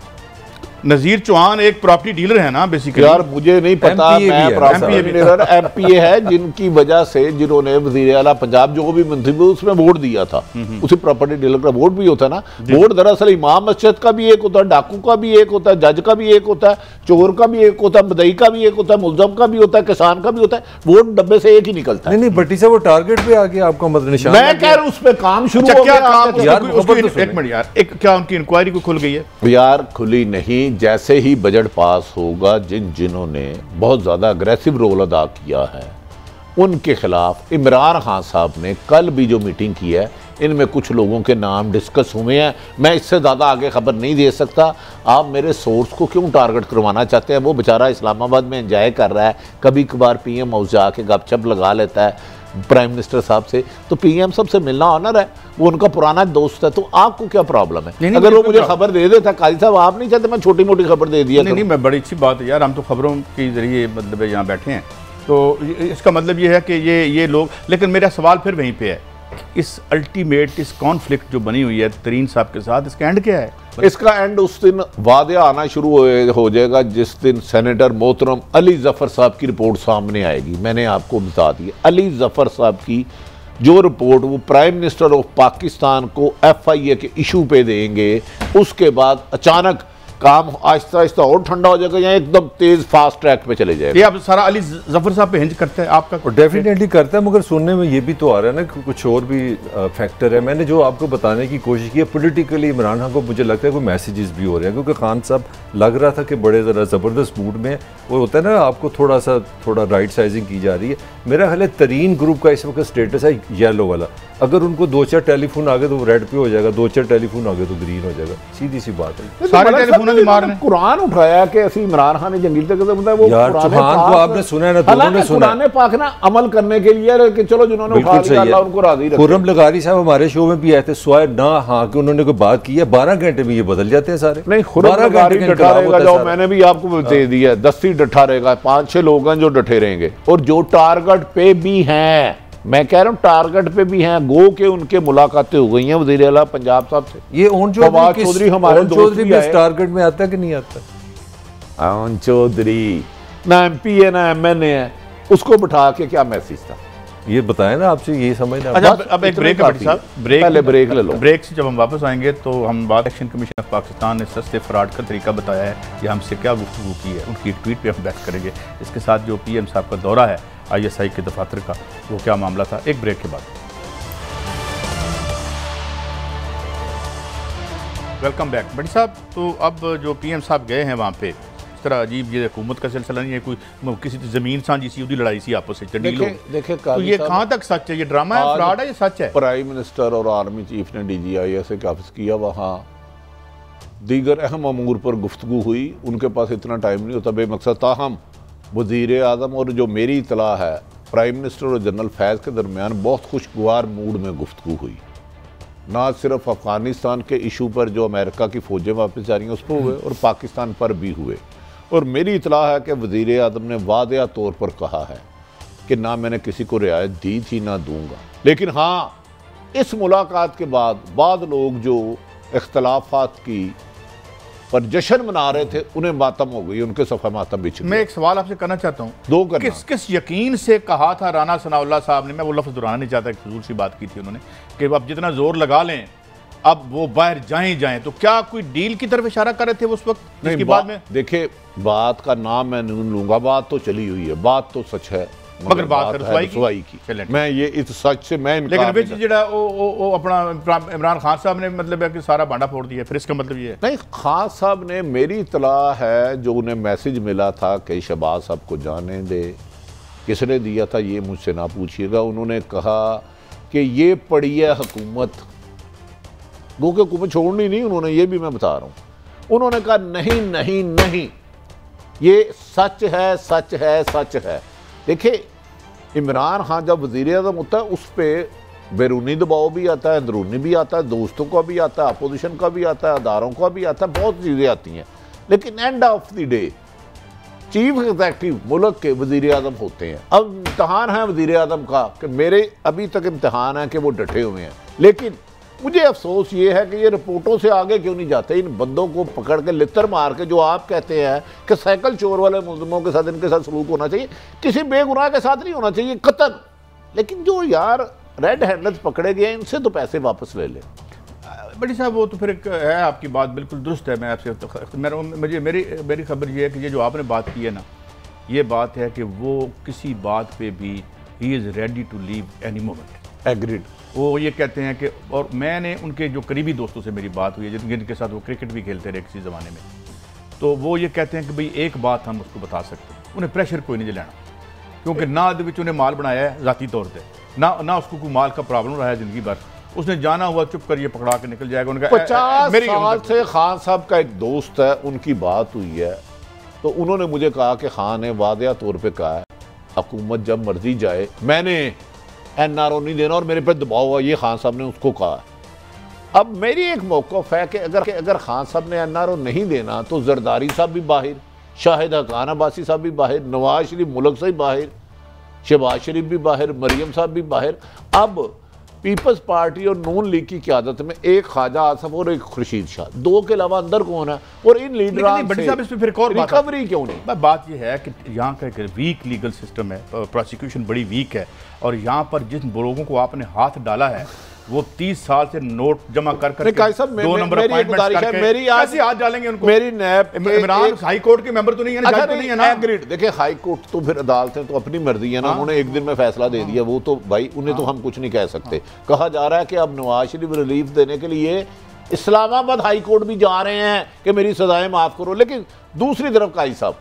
[SPEAKER 1] नज़ीर चौहान एक प्रॉपर्टी डीलर है ना बेसिकली?
[SPEAKER 2] यार मुझे नहीं पता, मैं प्रॉपर्टी डीलर MPA है, जिनकी वजह से जिन्होंने वज़ीर आला पंजाब जो भी मंत्री उसमें वोट दिया था, उसी प्रॉपर्टी डीलर का वोट भी होता है ना। वोट दरअसल इमाम मस्जिद का भी एक होता है, डाकू का भी एक होता है, जज का भी एक होता है, चोर का भी एक होता है, मदई का भी एक होता है, मुलजम का भी होता है, किसान का भी होता है। वोट डब्बे से एक ही निकलता है।
[SPEAKER 4] नहीं भट्टी साहब, वो टारगेट पे आ गया आपका मतलब निशान?
[SPEAKER 2] मैं कह रहा हूं उस पे काम शुरू हो गया।
[SPEAKER 1] एक मिनट यार, क्या उनकी इंक्वायरी को खुल गई है?
[SPEAKER 2] यार खुली नहीं, जैसे ही बजट पास होगा, जिन्होंने बहुत ज्यादा अग्रेसिव रोल अदा किया है, उनके खिलाफ इमरान खान साहब ने कल भी जो मीटिंग की है, इनमें कुछ लोगों के नाम डिस्कस हुए हैं। मैं इससे ज़्यादा आगे खबर नहीं दे सकता। आप मेरे सोर्स को क्यों टारगेट करवाना चाहते हैं? वो बेचारा इस्लामाबाद में एंजॉय कर रहा है, कभी कभार पीएम हाउस जाके गपशप लगा लेता है प्राइम मिनिस्टर साहब से, तो पीएम साहब से मिलना ऑनर है, वो उनका पुराना दोस्त है, तो आपको क्या प्रॉब्लम है? अगर वो मुझे खबर दे देता, काजी साहब आप नहीं चाहते मैं छोटी मोटी खबर दे दिया?
[SPEAKER 1] नहीं, मैं बड़ी अच्छी बात है यार, हम तो खबरों के जरिए मतलब यहाँ बैठे हैं, तो इसका मतलब ये है कि ये लोग, लेकिन मेरा सवाल फिर वहीं पे है, इस अल्टीमेट इस कॉन्फ्लिक्ट जो बनी हुई है तरीन साहब के साथ, इसका एंड क्या है?
[SPEAKER 2] इसका एंड उस दिन वादे आना शुरू हो जाएगा जिस दिन सेनेटर मोहतरम अली जफर साहब की रिपोर्ट सामने आएगी। मैंने आपको बता दी, अली जफर साहब की जो रिपोर्ट वो प्राइम मिनिस्टर ऑफ पाकिस्तान को FIA के इशू पे देंगे, उसके बाद अचानक काम आहिस्ता आहिस्ता और ठंडा हो जाएगा या एकदम तेज फास्ट ट्रैक पे चले जाएगा।
[SPEAKER 1] ये आप सारा अली जफर साहब पे हिंज करते हैं आपका?
[SPEAKER 4] डेफिनेटली करता है, मगर सुनने में ये भी तो आ रहा है ना कि कुछ और भी फैक्टर है। मैंने जो आपको बताने की कोशिश की है, पॉलिटिकली इमरान खान को मुझे लगता है कोई मैसेजेस भी हो रहे हैं, क्योंकि खान साहब लग रहा था कि बड़े ज़रा ज़बरदस्त मूड में, वो होता है ना आपको थोड़ा राइट साइजिंग की जा रही है। मेरा ख्याल है तरीन ग्रुप का इस वक्त स्टेटस है येलो वाला, अगर उनको 2-4 टेलीफोन आ गए तो वो रेड पे हो जाएगा, 2-4 टेलीफोन आ गए तो ग्रीन हो जाएगा, सीधी सी बात है।
[SPEAKER 1] सारे टेलीफोन भी मारने
[SPEAKER 2] कुरान उठाया कि ऐसी इमरान खान ने जंगील तक वो
[SPEAKER 4] यार चौहान को आपने सुना है ना, दोनों ने सुना
[SPEAKER 2] कुरान पाक ना अमल करने के लिए कि चलो जिन्होंने उठा लिया अल्लाह उनको राजी रखे।
[SPEAKER 4] खुर्रम लगारी साहब हमारे शो में भी आए थे, स्वाय ना हाँ कि उन्होंने कोई बात की है, 12 घंटे में ये बदल जाते हैं सारे।
[SPEAKER 2] नहीं, खुर्रम लगारी डटा रहेगा, जाओ मैंने भी आपको दे दिया, 10 ही डटा रहेगा, 5-6 लोग हैं जो डटे रहेंगे, और जो टारगेट पे भी हैं, मैं कह रहा हूँ टारगेट पे भी हैं, गो के उनके मुलाकातें हो गई हैं वज़ीर आला पंजाब साहब से।
[SPEAKER 4] ये ओन चौधरी हमारे दोस्त भी टारगेट में आता है कि नहीं आता?
[SPEAKER 2] ओन चौधरी ना MP है ना MN है, उसको बिठा के क्या मैसेज था
[SPEAKER 4] ये बताएं ना, आपसे ये समझना।
[SPEAKER 1] अच्छा, अब एक ब्रेक है साहब,
[SPEAKER 2] पहले ब्रेक ले लो।
[SPEAKER 1] ब्रेक से जब हम वापस आएंगे तो हम बात इलेक्शन कमीशन ऑफ पाकिस्तान ने सस्ते फ्रॉड का तरीका बताया है, ये हमसे क्या गुफ्तगू की है, उनकी एक ट्वीट पे हम बहस करेंगे। इसके साथ जो PM साहब का दौरा है ISI के दफातर का, वो क्या मामला था, एक ब्रेक के बाद। वेलकम बैक बड़ी साहब। तो अब जो PM साहब गए हैं वहाँ पे, इस तरह अजीब ये हुकूमत का सिलसिला नहीं है, कोई किसी ज़मीन साझी सी उदी लड़ाई सी आपस में,
[SPEAKER 2] देखिए
[SPEAKER 1] तो ये कहाँ तक सच है, ये ड्रामा है, फ्रॉड है, ये सच है?
[SPEAKER 2] प्राइम मिनिस्टर और आर्मी चीफ ने DGI से काफ़िज़ किया, वहाँ दीगर अहम अमूर पर गुफ्तगू हुई, उनके पास इतना टाइम नहीं होता बेमकसद। ताहम वज़ीर आज़म और जो मेरी इतला है प्राइम मिनिस्टर और जनरल फैज़ के दरमियान बहुत खुशगवार मूड में गुफ्तगू हुई, ना सिर्फ अफ़गानिस्तान के इशू पर जो अमेरिका की फ़ौजें वापस जा रही हैं उस पर हुए, और पाकिस्तान पर भी हुए। और मेरी इतला है कि वज़ीर आज़म ने वादिया तौर पर कहा है कि ना मैंने किसी को रियायत दी थी ना दूंगा, लेकिन हाँ इस मुलाकात के बाद लोग जो इख्तलाफात की पर जश्न मना रहे थे उन्हें मातम हो गई, उनके सफ़ा मातम बिछ गए।
[SPEAKER 1] मैं एक सवाल आपसे करना चाहता हूँ,
[SPEAKER 2] दो करना।
[SPEAKER 1] किस यकीन से कहा था राना सनाउल्लाह साहब ने, मैं वो लफ्ज़ दोहराना नहीं चाहता, एक फजूल सी बात की थी उन्होंने कि अब जितना जोर लगा लें अब वो बाहर जाएं, तो क्या कोई डील की तरफ इशारा कर रहे थे उस वक्त?
[SPEAKER 2] नहीं,
[SPEAKER 1] बाद में
[SPEAKER 2] देखिए बात का नाम मैं नहीं लूंगा, बात तो चली हुई है, बात तो सच है,
[SPEAKER 1] मगर बात रसवाई की।
[SPEAKER 2] मैं ये इस सच से मैं
[SPEAKER 1] लेकिन विच जिहड़ा ओ अपना इमरान खान साहब ने मतलब है कि सारा भांडा फोड़ दिया, फिर इसका मतलब ये है?
[SPEAKER 2] नहीं, खान साहब ने, मेरी इतला है जो उन्हें मैसेज मिला था कि शहबाज साहब को जाने दे, किसने दिया था ये मुझसे ना पूछिएगा, उन्होंने कहा कि ये पड़ी है हुकूमत, गो के हुकूमत छोड़नी नहीं, उन्होंने ये भी मैं बता रहा हूँ, उन्होंने कहा नहीं नहीं नहीं ये सच है सच है सच है। देखिए इमरान खान जब वज़ीर आज़म होता है उस पर बैरूनी दबाव भी आता है, अंदरूनी भी आता है, दोस्तों का भी आता है, अपोजिशन का भी आता है, अदारों का भी आता है, बहुत चीज़ें आती हैं, लेकिन end of the day chief executive मुल्क के वज़ीर आज़म होते हैं। अब इम्तहान है वज़ीर आज़म का कि मेरे अभी तक इम्तहान है कि वो डटे हुए हैं, लेकिन मुझे अफसोस ये है कि ये रिपोर्टों से आगे क्यों नहीं जाते, इन बंदों को पकड़ के लितर मार के, जो आप कहते हैं कि साइकिल चोर वाले मुल्ज़िमों के साथ इनके साथ सलूक होना चाहिए, किसी बेगुनाह के साथ नहीं होना चाहिए कतल, लेकिन जो यार रेड हैंडल्स पकड़े गए इनसे तो पैसे वापस ले लें।
[SPEAKER 1] बड़ी साहब वो तो फिर है, आपकी बात बिल्कुल दुरुस्त है। मैं आपसे मेरी खबर ये है कि ये जो आपने बात की है ना, ये बात है कि वो किसी बात पे भी he is ready to leave any moment.
[SPEAKER 2] Agreed.
[SPEAKER 1] वो ये कहते हैं कि, और मैंने उनके जो करीबी दोस्तों से मेरी बात हुई है जिनके साथ वो क्रिकेट भी खेलते रहे किसी ज़माने में, तो वो ये कहते हैं कि भाई एक बात हम उसको बता सकते हैं, उन्हें प्रेशर कोई नहीं जलाना, क्योंकि ना उन्हें माल बनाया है ज़ाती तौर पर, ना उसको कोई माल का प्रॉब्लम रहा है ज़िंदगी भर। उसने जाना हुआ चुप कर ये पकड़ा के निकल जाएगा। उनका
[SPEAKER 2] 50 साल से खान साहब का एक दोस्त है, उनकी बात हुई है तो उन्होंने मुझे कहा कि खान ने वादिया तौर पे कहा है हुकूमत जब मर्जी जाए, मैंने NRO नहीं देना और मेरे पे दबाव हुआ, ये खान साहब ने उसको कहा। अब मेरी एक मौक़िफ़ है कि अगर खान साहब ने NRO नहीं देना तो जरदारी साहब भी बाहर, शाहिद हक़ान अब्बासी साहब भी बाहर, नवाज शरीफ मुल्क से ही बाहर, शहबाज शरीफ भी बाहर, मरियम साहब भी बाहर। अब पीपल्स पार्टी और नून लीग की क़यादत में एक ख्वाजा आसफ और एक खुर्शीद शाह, दो के अलावा अंदर कौन है? और इन लीडरों से रिकवरी क्यों नहीं?
[SPEAKER 1] बात यह है कि यहाँ का एक वीक लीगल सिस्टम है, प्रोसिक्यूशन बड़ी वीक है, और यहाँ पर जिन लोगों को आपने हाथ डाला है वो 30 साल से नोट जमा कर कर 2 नंबर अपॉइंटमेंट्स करके मेरी आज हाथ डालेंगे उनको।
[SPEAKER 2] मेरी नैब
[SPEAKER 1] इमरान हाई कोर्ट के मेंबर तो नहीं है ना, जज तो नहीं है ना।
[SPEAKER 2] एग्रीड। देखिए हाई कोर्ट तो फिर अदालतें तो अपनी मर्जी है ना, उन्होंने एक दिन में फैसला दे दिया, वो तो भाई उन्हें तो हम कुछ नहीं कह सकते। कहा जा रहा है कि अब नवाज शरीफ रिलीफ देने के लिए इस्लामाबाद हाई कोर्ट भी जा रहे हैं कि मेरी सजाएं माफ करो। लेकिन दूसरी तरफ काजी साहब,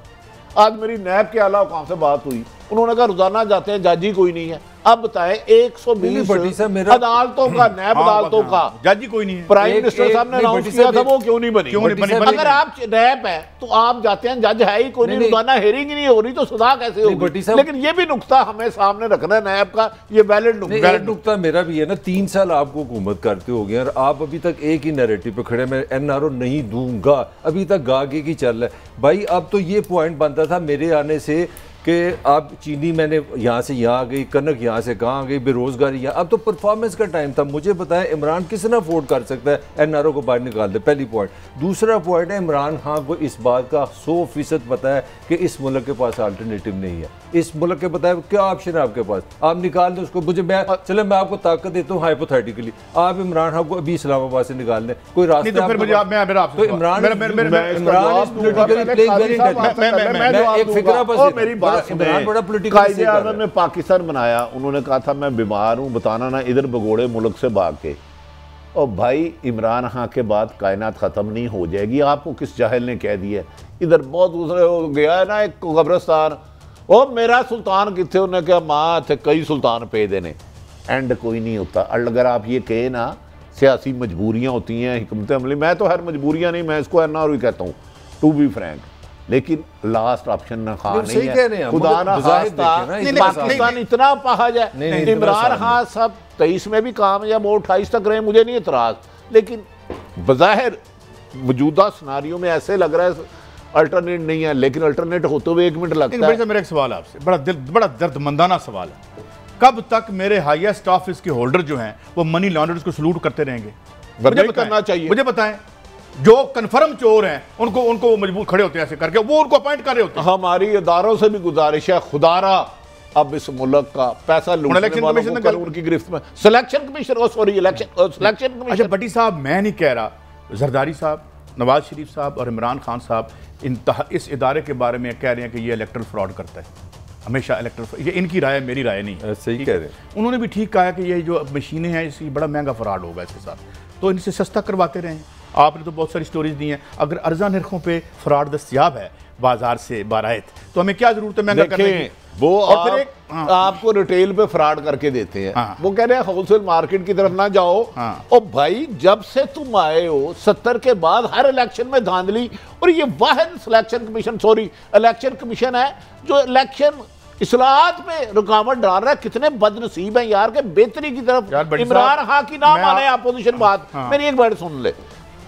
[SPEAKER 2] आज मेरी नैब के आला हुकाम से बात हुई, उन्होंने कहा रोजाना जाते हैं, जज ही कोई नहीं है। अब बताएं 120 अदालतों का, नैब अदालतों का
[SPEAKER 1] जज ही कोई नहीं है।
[SPEAKER 2] प्राइम मिनिस्टर साहब ने अनाउंस किया था, वो क्यों नहीं बनी? अगर आप नैब है तो आप जाते हैं, जज है ही कोई नहीं, रोजाना हेयरिंग ही नहीं हो रही तो सजा कैसे होगी? लेकिन ये भी नुक्ता हमें सामने रखना है नैब का, ये वैलिड
[SPEAKER 4] नुक्ता मेरा भी है ना। 3 साल आपको हुकूमत करते हो गए और आप अभी तक एक ही नैरेटिव पे खड़े, मैं NRO नहीं दूंगा, अभी तक गागे की चल रहा है भाई। अब तो ये पॉइंट बनता था मेरे आने से कि आप चीनी मैंने यहाँ से यहाँ आ गई, कनक यहाँ से कहाँ आ गई, बेरोजगारी यहाँ। अब तो परफॉर्मेंस का टाइम था। मुझे बताएं इमरान किसने अफोर्ड कर सकता है NRO को बाहर निकाल दे? पहली पॉइंट। दूसरा पॉइंट है इमरान खान को इस बात का 100% पता है कि इस मुल्क के पास अल्टरनेटिव नहीं है। इस मुल्क के बताए क्या ऑप्शन है आपके पास? आप निकाल दें उसको। मुझे मैं चले मैं आपको ताकत देता हूँ हाइपोथेटिकली, आप इमरान खान को अभी इस्लामाबाद से निकाल दें, कोई रास्ता तो इमरान
[SPEAKER 2] ने पाकिस्तान बनाया, उन्होंने कहा था मैं बीमार हूँ, बताना ना इधर भगोड़े मुल्क से भाग के। और भाई इमरान खान के बाद कायनात ख़त्म नहीं हो जाएगी, आपको किस जाहिल ने कह दिया? इधर बहुत दूसरे हो गया है ना एक कब्रस्तान, ओ मेरा सुल्तान कितने, उन्हें क्या माँ थे कई सुल्तान पे देने, एंड कोई नहीं होता। अगर आप ये कहे ना सियासी मजबूरियाँ होती हैं, हिकमत अमली, मैं तो हर मजबूरियाँ नहीं, मैं इसको NRO ही कहता हूँ टू बी फ्रैंक, लेकिन लास्ट ऑप्शन ना खान नहीं है। खुदा ना पाकिस्तान इतना अपाहज है। इमरान खान सब 23 में भी कामयाब हो, 28 तक रहे, मुझे नहीं एतराज, लेकिन बज़ाहिर मौजूदा सिनारियों में ऐसे लग रहा है अल्टरनेट नहीं है, लेकिन अल्टरनेट होते हुए 1 मिनट लगता है।
[SPEAKER 1] मेरा एक सवाल आपसे, बड़ा दर्दमंदाना सवाल है, कब तक मेरे हाईएस्ट ऑफिस के होल्डर जो हैं वो मनी लॉन्ड्रर्स को सलूट करते रहेंगे? मुझे
[SPEAKER 2] करना चाहिए।
[SPEAKER 1] मुझे बताएं, जो कन्फर्म चोर हैं उनको मजबूर खड़े होते हैं ऐसे करके, वो उनको अपॉइंट कर रहे होते हैं।
[SPEAKER 2] हमारी इदारों से भी गुजारिश है, खुदारा अब इस मुल्क का पैसा लूटने वालों को कल उनकी गिरफ्त में selection commission, sorry selection commission.
[SPEAKER 1] अच्छा भट्टी साहब, मैं नहीं कह रहा, जरदारी साहब, नवाज शरीफ साहब और इमरान खान साहब इस इदारे के बारे में कह रहे हैं कि ये इलेक्टोरल फ्रॉड करता है, हमेशा इलेक्टोरल, ये इनकी राय, मेरी राय नहीं।
[SPEAKER 4] सही कह रहे हैं।
[SPEAKER 1] उन्होंने भी ठीक कहा कि ये जो मशीनें हैं इसकी बड़ा महंगा फ्रॉड होगा इसके साथ, तो इनसे सस्ता करवाते रहें। आपने तो बहुत सारी स्टोरीज दी हैं, अगर अर्जा नरखों पे फ्रॉड दस्तियाब है बाजार से बारायत, तो हमें क्या जरूरत है महंगा करने की?
[SPEAKER 2] वो आपको रिटेल पे फ्रॉड करके देते हैं। वो कह रहे हैं होलसेल मार्केट की तरफ ना जाओ। और भाई जब से तुम आए हो 70 के बाद हर इलेक्शन में धांधली, और ये वाहिद selection commission, sorry election commission है जो इलेक्शन इस्लाहात पे रुकावट डाल रहा है। कितने बदनसीब हैं यार के बेहतरी की तरफ इमरान खान की ना माने अपोजिशन बात। मेरी एक बार सुन ले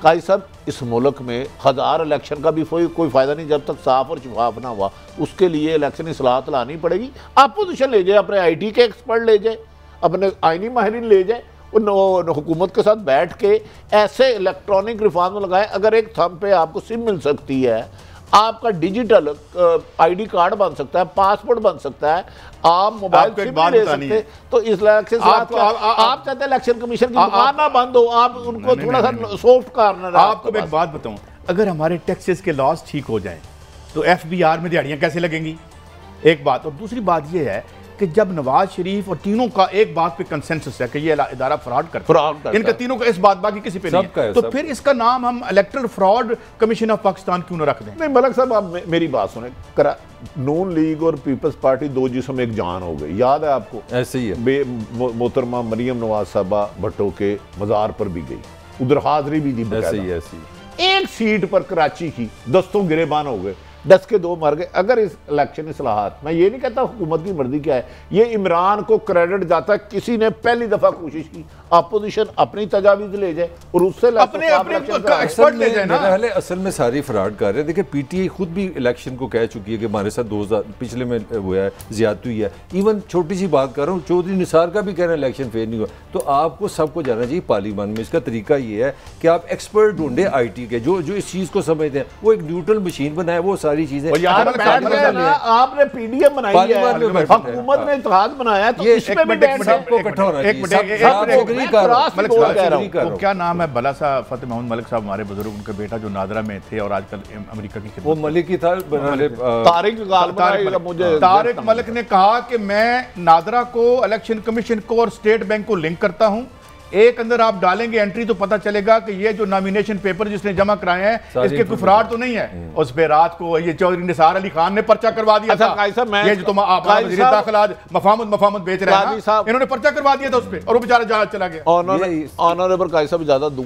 [SPEAKER 2] काजी साहब, इस मुल्क में 1000 इलेक्शन का भी कोई फायदा नहीं जब तक साफ और शफाफ ना हुआ। उसके लिए इलेक्शन इस्लाहत लानी पड़ेगी। अपोजिशन ले जाए, अपने IT के एक्सपर्ट ले जाए, अपने आईनी माहिरीन ले जाए, हुकूमत के साथ बैठ के ऐसे इलेक्ट्रॉनिक रिफॉर्म लगाए। अगर एक थंब पे आपको सिम मिल सकती है, आपका डिजिटल ID कार्ड बन सकता है, पासपोर्ट बन सकता है, आप मोबाइल सिम ले सकते, तो इस इलेक्शन आप चाहते हैं इलेक्शन कमीशन की दुकान ना बंद हो, आप उनको थोड़ा सा सॉफ्ट कॉर्नर।
[SPEAKER 1] आपको मैं एक बात बताऊं, अगर हमारे टैक्सेस के लॉस ठीक हो जाएं तो FBR में दिहाड़ियां कैसे लगेंगी? एक बात। और दूसरी बात यह है कि जब नवाज शरीफ और तीनों का एक बात पे कंसेंसस है कि ये इदारा फ्रॉड करता है, इनका तीनों का इस बात बाकी किसी पे नहीं है, तो फिर इसका नाम हम electoral fraud commission of Pakistan क्यों ना रख दें?
[SPEAKER 2] नहीं मलिक साहब, आप मेरी बात सुने, नून लीग और पीपल्स पार्टी दो जिस्म एक जान हो गई, याद है आपको?
[SPEAKER 4] ऐसे ही है।
[SPEAKER 2] मोहतरमा मरियम नवाज साहबा भट्टो के मज़ार पर भी गई, उधर हाजिरी भी दी,
[SPEAKER 4] ऐसे ही
[SPEAKER 2] एक सीट पर कराची की दस्तों गिरेबान हो गए, 10 के 2 मर गए। अगर इस इलेक्शन इस्लाहात, मैं ये नहीं कहता हुकूमत की मर्जी क्या है, ये इमरान को क्रेडिट जाता है, किसी ने पहली दफा कोशिश की अपोजिशन अपनी तजावीज ले जाए और उससे
[SPEAKER 1] अपने एक्सपर्ट ले जाए ना।
[SPEAKER 4] असल में सारी फ्रॉड कर रहे हैं। देखिए पीटीआई खुद भी इलेक्शन को कह चुकी है कि हमारे साथ 2000 पिछले में हुआ है, ज्यादती हुई है। इवन छोटी सी बात कर रहा हूँ, चौधरी निसार का भी कह रहे हैं इलेक्शन फेयर नहीं हुआ। तो आपको सबको जाना चाहिए पार्लियामान में। इसका तरीका ये है कि आप एक्सपर्ट ढूंढे IT के, जो इस चीज को समझते हैं, वो एक न्यूट्रल मशीन बनाए, वो सारी चीजें
[SPEAKER 2] आपने PDM बनाई है, हुकूमत ने इत्तेहाद बनाया, तो इसमें भी
[SPEAKER 4] सबको इकट्ठा होना चाहिए।
[SPEAKER 1] क्या नाम है भला सा फतेह मोहम्मद मलिक साहब, हमारे बुजुर्ग, उनका बेटा जो नादरा में थे और आजकल अमेरिका की,
[SPEAKER 4] वो मलिक ही था,
[SPEAKER 1] तारिक मलिक ने कहा कि मैं नादरा को, इलेक्शन कमीशन को और स्टेट बैंक को लिंक करता हूं। एक अंदर आप डालेंगे एंट्री तो पता चलेगा कि ये जो नॉमिनेशन पेपर जिसने जमा कराए हैं इसके कोई फ्रॉड तो नहीं है। उस पे रात को ये चौधरी निसार अली खान ने पर्चा करवा दिया था। ये जो तुम मफामत बेच रहे हैं, इन्होंने पर्चा करवा दिया था उस पर और वो बेचारा जहाज चला गया।
[SPEAKER 2] ऑनरेबल काजी साहब इजाजत दूं,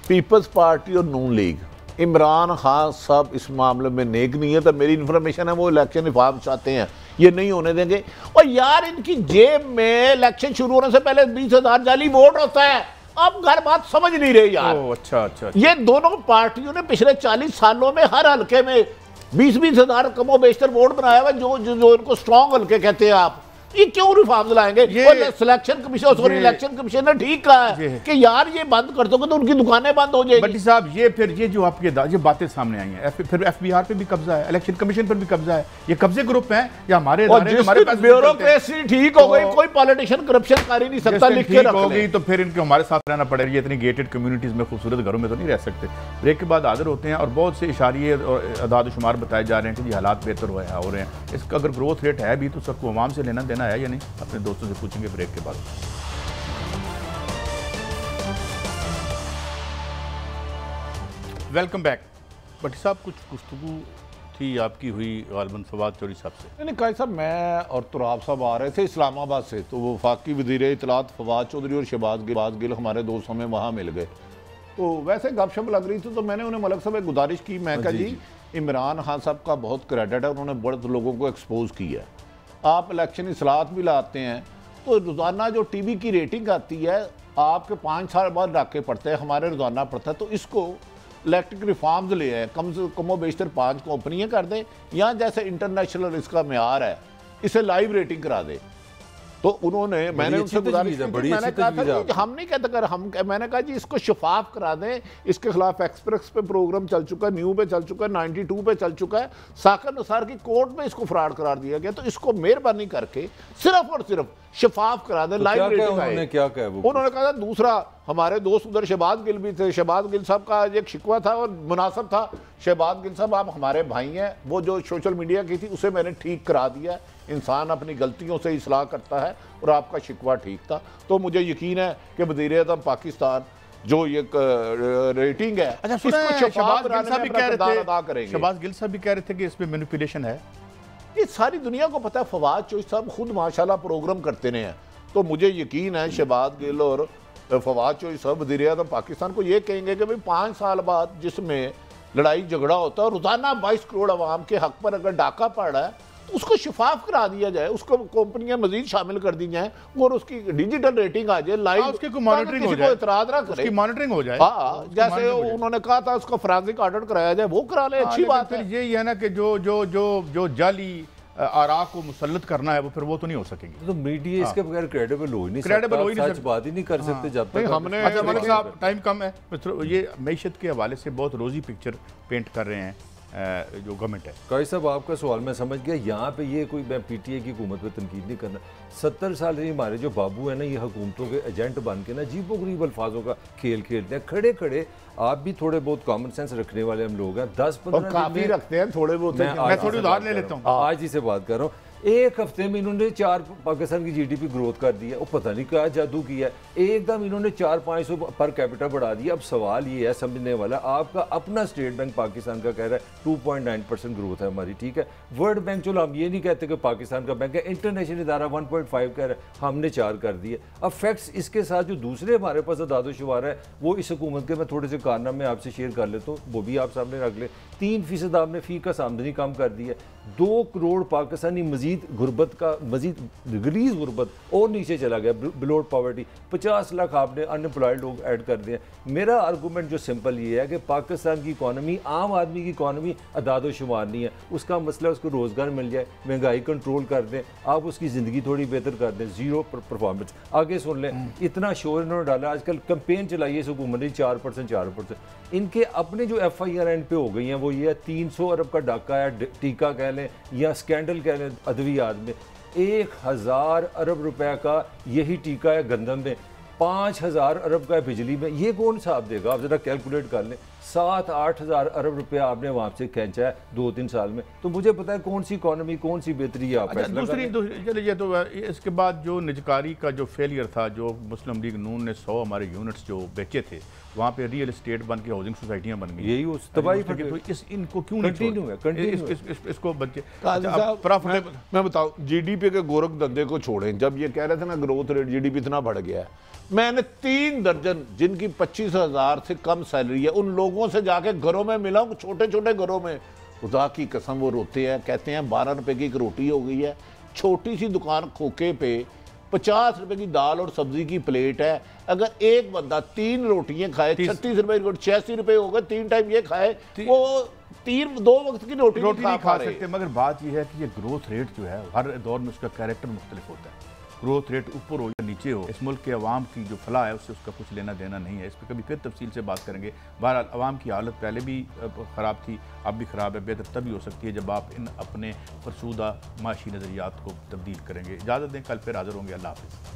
[SPEAKER 2] पीपल्स पार्टी और नून लीग, इमरान खान साहब इस मामले में नेक नहीं है, तो मेरी इंफॉर्मेशन है वो इलेक्शन रिफॉर्म चाहते हैं, ये नहीं होने देंगे। और यार इनकी जेब में इलेक्शन शुरू होने से पहले 20,000 जाली वोट होता है। अब घर बात समझ नहीं रहे यार।
[SPEAKER 1] अच्छा।
[SPEAKER 2] ये दोनों पार्टियों ने पिछले 40 सालों में हर हल्के में 20,000 कमो बेशतर वोट बनाया हुआ, जो इनको स्ट्रॉन्ग हल्के कहते हैं आप। ये क्यों रिफॉर्म्स लाएंगे? Selection commission, sorry election commission ने ठीक कहा है कि यार ये बंद कर दोगे तो उनकी दुकानें बंद हो जाएगी।
[SPEAKER 1] भट्टी साहब, ये जो आपके ये बातें सामने आई हैं, फिर FBR पे भी कब्जा है, इलेक्शन कमीशन पर भी कब्जा है, ये कब्जे ग्रुप हैं या हमारे
[SPEAKER 2] ब्यूरोक्रेसी ठीक हो गई, कोई पॉलिटिशियन करप्शन कर ही नहीं सकता, लिख के रख
[SPEAKER 1] होगी तो फिर इनको हमारे साथ रहना पड़ेगा। ये इतनी गेटेड कम्युनिटीज में, खूबसूरत घरों में तो नहीं रह सकते। ब्रेक के बाद हाजिर होते हैं और बहुत से इशारे और अदाद शुमार बताए जा रहे हैं कि जी हालात बेहतर हो रहे हैं। इसका अगर ग्रोथ रेट है भी तो सबको आवाम से लेना देना है या नहीं, अपने दोस्तों से पूछेंगे ब्रेक के बाद। Welcome back. भट्टी साहब, कुछ गुफ्तगू थी आपकी हुई गालिबन फवाद चौधरी साहब से?
[SPEAKER 2] नहीं काजी साहब, मैं और तुराब साहब आ रहे थे इस्लामाबाद से, तो वो वफाकी वज़ीर इत्तलात फवाद चौधरी और शहबाज गिल हमारे दोस्तों में वहाँ मिल गए। तो वैसे गपशप लग रही थी, तो मैंने उन्हें मलिक साहब एक गुजारिश की, मैं कहा जी इमरान खान साहब का बहुत क्रेडिट है, उन्होंने बहुत लोगों को एक्सपोज किया है। आप इलेक्शन इस्लाहात भी लाते हैं तो रोज़ाना जो TV की रेटिंग आती है, आपके 5 साल बाद डाके पड़ते हैं, हमारे रोज़ाना पड़ता है। तो इसको इलेक्ट्रिक रिफॉर्म्स ले आए, कम से कम बेशतर 5 कंपनियाँ कर दें, या जैसे इंटरनेशनल इसका म्यार है, इसे लाइव रेटिंग करा दे। तो उन्होंने, मैंने उनसे गुजारिश की, मैंने कहा था कि हम नहीं कहते कर हम, मैंने कहा जी इसको शफाफ करा दें। इसके खिलाफ एक्सप्रेस पे प्रोग्राम चल चुका है, न्यू पे चल चुका है, 92 पे चल चुका है, साकर निसार की कोर्ट में इसको फ्रॉड करार दिया गया। तो इसको मेहरबानी करके सिर्फ और सिर्फ शफाफ करा दें, लाइव रेटिंग। उन्होंने कहा था दूसरा, हमारे दोस्त उधर शहबाज गिल भी थे, शहबाज गिल साहब का एक शिकवा था और मुनासिब था, शहबाज गिल साहब आप हमारे भाई हैं, वो जो सोशल मीडिया की थी उसे मैंने ठीक करा दिया। इंसान अपनी गलतियों से इस्लाह करता है और आपका शिकवा ठीक था। तो मुझे यकीन है कि वज़ीर-ए-आज़म पाकिस्तान जो ये रेटिंग है,
[SPEAKER 1] अच्छा शहबाज गिल साहब भी कह रहे थे कि इसमें मैनिपुलेशन है।
[SPEAKER 2] ये सारी दुनिया को पता है। फवाद चौधरी साहब खुद माशाल्लाह प्रोग्राम करते रहे हैं, तो मुझे यकीन है शहबाज गिल और फवाद चौधरी साहब वज़ीर-ए-आज़म पाकिस्तान को ये कहेंगे कि भाई 5 साल बाद जिसमें लड़ाई झगड़ा होता है, रोज़ाना 22 करोड़ आवाम के हक पर अगर डाका पड़ रहा है, तो उसको शफाफ करा दिया जाए, उसको कंपनियां मजीद शामिल कर दी जाए और उसकी डिजिटल रेटिंग आ जाए, लाइव
[SPEAKER 1] उसकी मॉनिटरिंग हो जाए,
[SPEAKER 2] इतराज ना करे,
[SPEAKER 1] उसकी मॉनिटरिंग हो जाए।
[SPEAKER 2] हाँ, जैसे उन्होंने कहा था उसका फॉरेंसिक ऑडिट कराया जाए, वो करा ले, अच्छी बात है।
[SPEAKER 1] यही है ना कि जो जाली आरा को मुसल्लत करना है वो फिर वो तो नहीं हो सकेगी।
[SPEAKER 4] तो मीडिया इसके बगैर क्रेडिबल हो ही नहीं सकता, सच बात ही नहीं कर सकते जब तक
[SPEAKER 2] हमने।
[SPEAKER 1] अच्छा मलिक साहब, टाइम कम है, ये मईशत के हवाले से बहुत रोजी पिक्चर पेंट कर रहे हैं जो गवर्नमेंट है।
[SPEAKER 4] काजी साहब, आपका सवाल मैं समझ गया। यहाँ पे ये कोई, मैं PTI की हुकूमत पे तनकीद नहीं करना। 70 साल से हमारे जो बाबू है ना, ये हुकूमतों के एजेंट बन के ना अजीबो गरीब अल्फाजों का खेल खेलते हैं। खड़े खड़े, आप भी थोड़े बहुत कॉमन सेंस रखने वाले हम लोग हैं, 10-15
[SPEAKER 2] काफी रखते हैं, थोड़े बहुत।
[SPEAKER 1] मैं थोड़ी उधार ले लेता हूँ,
[SPEAKER 4] आज ही से बात कर रहा हूँ। एक हफ्ते में इन्होंने 4 पाकिस्तान की जीडीपी ग्रोथ कर दी है, वो पता नहीं क्या जादू किया है, एकदम इन्होंने 400-500 पर कैपिटा बढ़ा दिया। अब सवाल ये है समझने वाला, आपका अपना स्टेट बैंक पाकिस्तान का कह रहा है 2.9% ग्रोथ है हमारी, ठीक है। वर्ल्ड बैंक, चलो हम ये नहीं कहते कि पाकिस्तान का बैंक है, इंटरनेशनल इदारा 1.5 कह रहा है, हमने 4 कर दिए। अब फैक्ट्स इसके साथ जो दूसरे हमारे पास अदादोशुमार है वो इस हुकूमत के मैं थोड़े से कारनामे आपसे शेयर कर लेता हूँ, वो भी आप सामने रख ले। 3% आपने फी का आमदनी कम कर दी है, 2 करोड़ पाकिस्तानी मजीद गुर्बत का, मजीद रिलीज गुर्बत और नीचे चला गया, बिलो पॉवर्टी। 50 लाख आपने अनएम्प्लॉयड लोग ऐड कर दिए। मेरा आर्गूमेंट जो सिंपल ये है कि पाकिस्तान की इकॉनमी आम आदमी की इकॉनमी अदादो शुमार नहीं है, उसका मसला उसको रोज़गार मिल जाए, महंगाई कंट्रोल कर दें, आप उसकी ज़िंदगी थोड़ी बेहतर कर दें, ज़ीरो परफॉर्मेंस। आगे सुन लें, इतना शोर इन्होंने डाला, आजकल कैंपेन चलाई है इस हुकूमत ने 4%। इनके अपने जो FIR एंड पे हो गई हैं वो ये है 300 अरब का डाका है, टीका कह लें या स्कैंडल कह लें अद्वियात में, 1000 अरब रुपए का यही टीका है गंदम में, 5000 अरब का है बिजली में। ये कौन साहब देगा? आप जरा कैलकुलेट कर लें, 7-8 हज़ार अरब रुपया आपने वहाँ से खींचा है 2-3 साल में। तो मुझे पता है कौन सी इकॉनमी, कौन सी बेहतरी है। आप
[SPEAKER 1] दूसरी चलिए, तो इसके बाद जो निजकारी का जो फेलियर था, जो मुस्लिम लीग नून ने 100 हमारे यूनिट्स जो बेचे थे, वहाँ पे रियल एस्टेट बन के हाउसिंग सोसाइटियाँ बन गई,
[SPEAKER 4] यही उस तबाही पर
[SPEAKER 1] तो इनको क्यों कंटिन्यू है इसको बच्चे।
[SPEAKER 2] मैं बताऊँ, GDP के गोरख धंधे को छोड़ें, जब ये कह रहे थे ना ग्रोथ रेट GDP इतना बढ़ गया है, मैंने 3 दर्जन जिनकी 25,000 से कम सैलरी है उन लोगों से जाके घरों में मिला हूँ, छोटे छोटे घरों में, खुदा की कसम वो रोते हैं, कहते हैं 12 रुपए की एक रोटी हो गई है, छोटी सी दुकान खोके पे 50 रुपए की दाल और सब्जी की प्लेट है, अगर एक बंदा 3 रोटियां खाए 36 रुपए की, 86 रुपए हो गए, 3 टाइम ये खाए, वो 2 वक्त की रोटी नहीं खा सकते।
[SPEAKER 1] मगर बात यह है कि ये ग्रोथ रेट जो है हर दौर में उसका कैरेक्टर मुख्तलिफ होता है, ग्रोथ रेट ऊपर हो या नीचे हो, इस मुल्क के अवाम की जो फलाह है उससे उसका कुछ लेना देना नहीं है। इस पर कभी फिर तफसील से बात करेंगे। बहरहाल अवाम की हालत पहले भी ख़राब थी, अब भी ख़राब है, बेहतर तभी हो सकती है जब आप इन अपने फरसूदा माशी नज़रियात को तब्दील करेंगे। इजाज़त दें, कल फिर हाज़िर होंगे। अल्लाह हाफ़िज़।